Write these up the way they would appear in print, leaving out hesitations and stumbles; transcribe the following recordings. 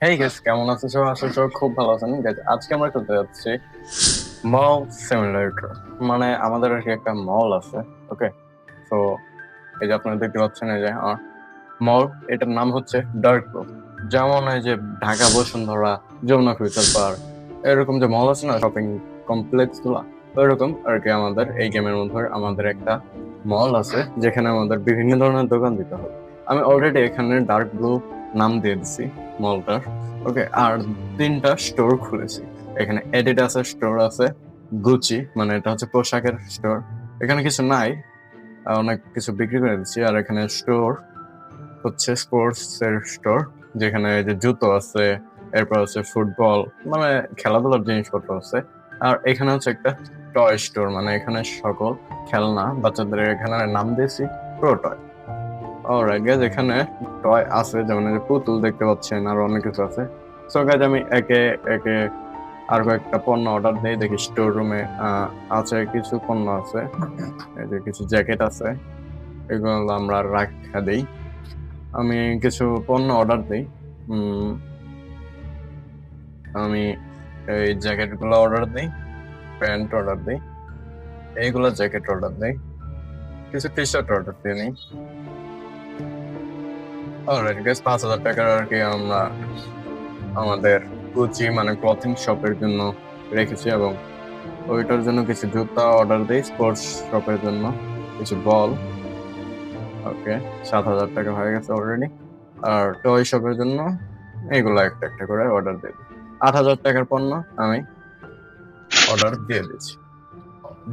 হেই guess, কেমন আছো সব? আসলে সব খুব ভালো আছেন guys? আজকে আমরা করতে যাচ্ছি মল সিমুলেটর। মানে আমাদের আর কি একটা মল আছে। ওকে, তো এই যে আপনারা দেখতে পাচ্ছেন, এই যে মল, এটার নাম হচ্ছে ডার্ক রুম। যেমন এই যে ঢাকা বসুন্ধরা, যমুনা ফিউচার পার্ক, এরকম যে মল আছে না, শপিং কমপ্লেক্স গুলা, ওইরকম আর কি আমাদের এই গেমের মধ্যে আমাদের একটা মল আছে, যেখানে আমাদের বিভিন্ন ধরনের দোকান দিতে হবে। আমি অলরেডি এখানে ডার্ক ব্লু নাম দিয়ে দিছি মলটার। ওকে, আর তিনটা স্টোর খুলেছি। এখানে এডিডাসের স্টোর আছে, গুচি মানে এটা হচ্ছে পোশাকের স্টোর, এখানে কিছু নাই, অনেক কিছু বিক্রি করে দিচ্ছি। আর এখানে স্টোর হচ্ছে স্পোর্টস এর স্টোর, যেখানে এই যে জুতো আছে, এরপর হচ্ছে ফুটবল, মানে খেলাধুলার জিনিসপত্র আছে। আর এখানে হচ্ছে একটা টয় স্টোর, মানে এখানে সকল খেলনা বাচ্চাদের, এখানে নাম দিয়েছি প্রো টয়। অলরাইট গাইজ, এখানে টয় আছে, যেমন এই যে পুতুল দেখতে পাচ্ছেন, আর অনেক কিছু আছে। সো গাইজ, আমি একে একে আর কয়েকটা পণ্য অর্ডার দিই, দেখি স্টোর রুমে আছে কিছু পণ্য আছে। এই যে কিছু জ্যাকেট আছে, এগুলো আমরা রাখা দিই। আমি কিছু পণ্য অর্ডার দিই। উম, আমি এই জ্যাকেট গুলো অর্ডার দিই, প্যান্ট অর্ডার দিই, এইগুলো জ্যাকেট অর্ডার দিই, কিছু টি শার্ট অর্ডার দিয়ে নিই। অলরাইট গাইস, 5,000 টাকার আর কি আমরা আমাদের গুচি মানে ক্লথিং শপের জন্য রেখেছি, এবং ওইটার জন্য কিছু জুতা অর্ডার দিই, স্পোর্টস শপের জন্য কিছু বল। ওকে, 7,000 টাকা হয়ে গেছে অলরেডি। আর টয় শপের জন্য এইগুলো একটা একটা করে অর্ডার দিয়ে দিই। 8,000 টাকার পণ্য আমি অর্ডার দিয়ে দিচ্ছি,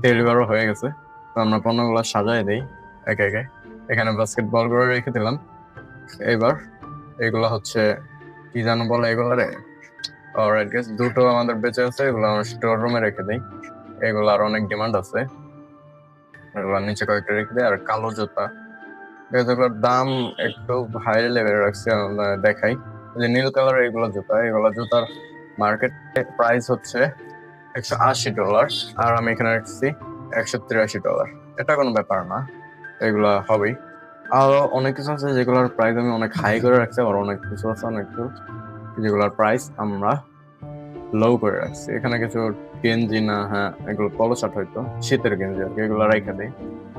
ডেলিভারও হয়ে গেছে। তো আমরা পণ্যগুলো সাজাই দিই একে একে। এখানে বাস্কেটবল করে রেখে দিলাম। এবার এগুলো হচ্ছে কি জানো বলে এগুলারে। অলরাইট গাইস, দুটো আমাদের বেঁচে আছে, এগুলো আমরা স্টোর রুমে রেখে দিই। এগুলার অনেক ডিমান্ড আছে, এগুলোর নিচে কয়েকটা রেখে দিই। আর কালো জুতা, এগুলোর দাম একটু হাই লেভেলে রাখছি, আমরা দেখাই। এই যে নীল কালার এগুলো জুতা, এগুলো জুতার মার্কেট প্রাইস হচ্ছে $180, আর আমি এখানে রাখছি $183। এটা কোনো ব্যাপার না, এগুলা হবেই। আরো অনেক কিছু আছে যেগুলোর প্রাইস আমি অনেক হাই করে রাখছি, আর অনেক কিছু আছে অনেক কিছু যেগুলোর প্রাইস আমরা লো করে রাখছি। এখানে কিছু গেঞ্জি, না হ্যাঁ এগুলো পলো শার্ট, হয়তো শীতের গেঞ্জি আর কি, এগুলো রেখে দিই।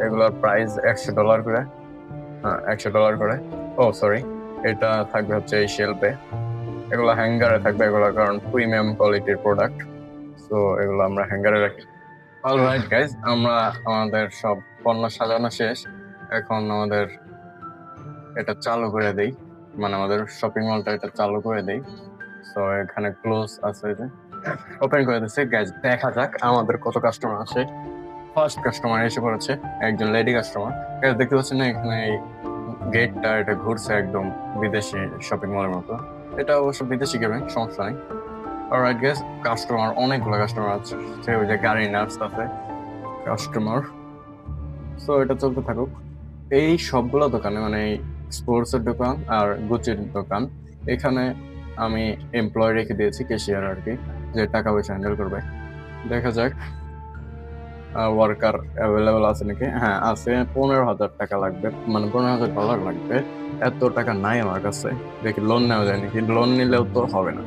এগুলোর প্রাইস $100 করে। হ্যাঁ, $100 করে। ও সরি, এটা থাকবে হচ্ছে এই শেলফে, এগুলো হ্যাঙ্গারে থাকবে, এগুলো কারণ প্রিমিয়াম কোয়ালিটির প্রোডাক্ট। তো এগুলো আমরা হ্যাঙ্গারে রাখি। অলরাইট গাইজ, আমরা আমাদের সব পণ্য সাজানো শেষ। এখন আমাদের এটা চালু করে দেই, মানে আমাদের শপিং মলটা এটা চালু করে দেই। তো এখানে ক্লোজ আছে, যে ওপেন করে দিচ্ছে। গাইজ, দেখা যাক আমাদের কত কাস্টমার আসে। ফার্স্ট কাস্টমার এসে পড়েছে, একজন লেডি কাস্টমার। গাইজ, দেখতে পাচ্ছেন না এখানে এই গেটটা, এটা ঘুরছে একদম বিদেশি শপিং মলের মতো। এটা অবশ্য বিদেশি গেমে, সমস্যা নেই। অলরাইট গাইজ, কাস্টমার অনেকগুলো কাস্টমার আছে, সে ওই যে গাড়ি নার্স আছে কাস্টমার। তো এটা চলতে থাকুক। এই সবগুলো দোকানে, মানে স্পোর্টস এর দোকান আর গুচির দোকান, এখানে আমি এমপ্লয় রেখে দিয়েছি, ক্যাশিয়ার আর কি, যে টাকা পয়সা হ্যান্ডেল করবে। দেখা যাক ওয়ার্কার অ্যাভেলেবল আছে নাকি। হ্যাঁ আছে, $15,000 লাগবে, মানে $15,000 লাগবে। এত টাকা নাই আমার কাছে, দেখি লোন নেওয়া যায় নাকি। লোন নিলেও তো হবে না,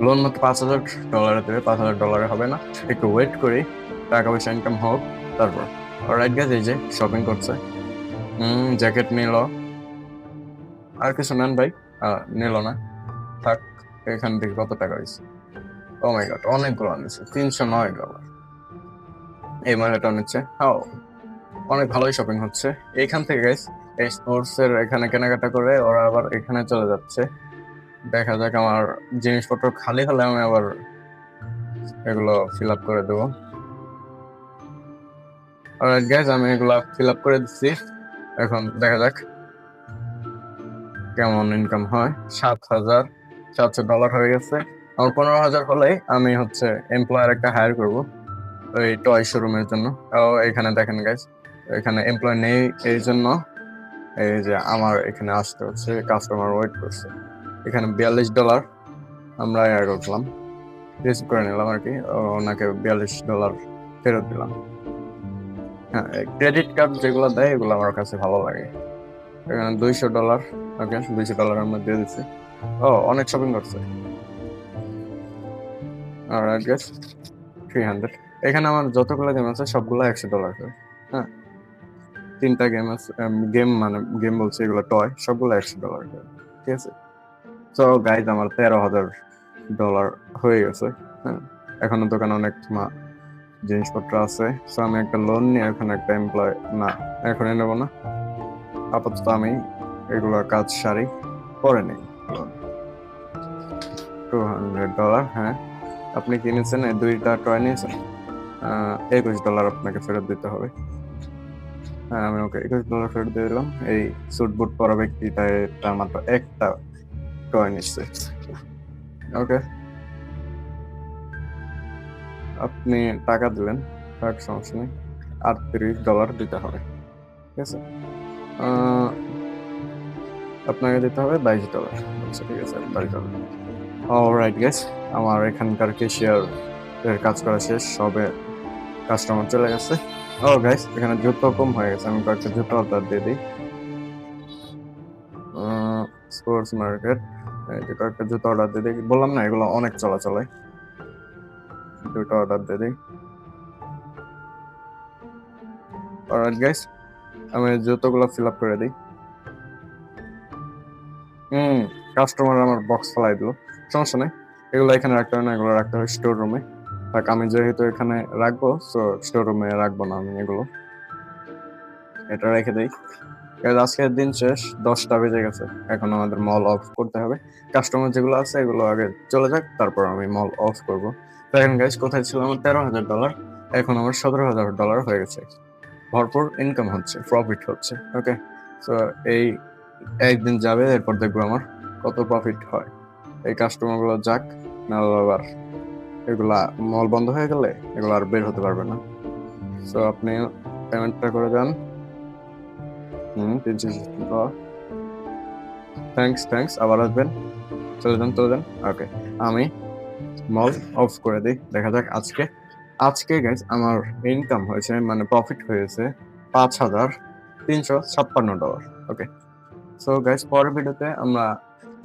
লোন মাত্র $5,000 দেবে, $5,000 হবে না। একটু ওয়েট করি, টাকা পয়সা ইনকাম হোক, তারপর। অলরাইট গাইস, এই যে শপিং করছে। জ্যাকেট নিল, আর কিছু নেন ভাই? নিল না, থাক। এখান থেকে কত টাকা হয়েছে? ও মাই গড, অনেকগুলো নিচ্ছে, $309। এই মহিলাটা নিচ্ছে। হ্যাঁ, অনেক ভালোই শপিং হচ্ছে এইখান থেকে গাইস। এই স্পোর্টস এর এখানে কেনাকাটা করে ওরা আবার এখানে চলে যাচ্ছে। দেখা যাক, আমার জিনিসপত্র খালি হলে আমি আবার এগুলো ফিল আপ করে দেবো। অলরাইট গাইস, আমি এগুলা ফিল আপ করে দিচ্ছি। এখন দেখা যাক কেমন ইনকাম হয়। $7,700 হয়ে গেছে। আমার 15,000 হলে আমি হচ্ছে এমপ্লয়ার একটা হায়ার করব ওই টয় শোরুমের জন্য। এখানে দেখেন গাইস, এখানে এমপ্লয় নেই, এই জন্য এই যে আমার এখানে আসতে হচ্ছে, কাস্টমার ওয়েট করছে। এখানে $42 আমরা ইয়ে করলাম, রিসিভ করে নিলাম আর কি। ওনাকে $42 ফেরত দিলাম। হ্যাঁ, ক্রেডিট কার্ড যেগুলো দেয় এগুলো আমার কাছে ভালো লাগে। এখানে $200, ওকে, $200 আমরা দিয়ে দিচ্ছি। ও অনেক শপিং করছে। Alright guys, 300। এখানে আমার যতগুলো গেম আছে সবগুলো $100 করে। হ্যাঁ, 3টা গেম আছে, গেম মানে গেম বলছি, এগুলো টয়, সবগুলো $100 করে। ঠিক আছে, তো গাইজ আমার $13,000 হয়ে গেছে। হ্যাঁ, এখনো দোকানে অনেক জিনিসপত্র আছে। তো আমি একটা লোন নিয়ে এখন একটা এমপ্লয় না, এখন নেবো না, আপাতত আমি এগুলো কাজ সারি, পরে নেই লোন। $200, হ্যাঁ। আপনি কিনেছেন, এই 2টা টয় নিয়েছেন, $21 আপনাকে ফেরত দিতে হবে। হ্যাঁ, আমি ওকে $21 ফেরত দিয়ে দিলাম। এই স্যুট বুট পরা ব্যক্তিটা এটা মাত্র একটা টয় নিচ্ছে। ওকে, আপনি টাকা দিলেন, টাকা সমস্যা নেই, $38 দিতে হবে। ঠিক আছে, আহ, আপনাকে দিতে হবে $22। আচ্ছা ঠিক আছে, $22। অলরাইট গেস, আমার এখানকার ক্যাশিয়ার এর কাজ করা শেষ, সবে কাস্টমার চলে গেছে। ও গাইস, এখানে জুতো কম হয়ে গেছে, আমি কয়েকটা জুতো অর্ডার দিয়ে দিই। স্পোর্টস মার্কেট, এই যে কয়েকটা জুতো অর্ডার দিয়ে দিই, বললাম না এগুলো অনেক চলাচলে, দুটো অর্ডার দিয়ে দিই। অলরাইট গাইস, আমি জুতোগুলো ফিল আপ করে দিই। কাস্টমার আমার বক্স ফেলাই দিল, সমস্যা নেই, এগুলো এখানে রাখতে হবে না, এগুলো রাখতে হবে স্টোর রুমে। থাক, আমি যেহেতু এখানে রাখবো, তো স্টোর রুমে রাখবো না আমি এগুলো, এটা রেখে দিই। আজকের দিন শেষ, 10টা বেজে গেছে, এখন আমাদের মল অফ করতে হবে। কাস্টমার যেগুলো আছে এগুলো আগে চলে যাক, তারপর আমি মল অফ করবো। তো এখন গাইস, কোথায় ছিল আমার $13,000, এখন আমার $17,000 হয়ে গেছে, ভরপুর ইনকাম হচ্ছে, প্রফিট হচ্ছে। ওকে, তো এই একদিন যাবে, এরপর দেখবো আমার কত প্রফিট হয়। এই কাস্টমার গুলো যাক, না আবার এগুলা মল বন্ধ হয়ে গেলে এগুলো আর বের হতে পারবে না। তো আপনি পেমেন্টটা করে দেন। 360। থ্যাঙ্কস, আবার আসবেন, চলে যান। ওকে, আমি মল অফ করে দিই, দেখা যাক আজকে। আজকে গাইজ আমার ইনকাম হয়েছে, মানে প্রফিট হয়েছে $5,356। ওকে, সো গাইজ পরের ভিডিওতে আমরা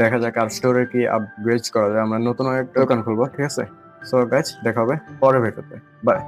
দেখা যাক আর স্টোরে কি আপগ্রেড করা যায়, আমরা নতুন একটা দোকান খুলবো। ঠিক আছে, সো গাইজ দেখা হবে পরের ভিডিওতে, বাই।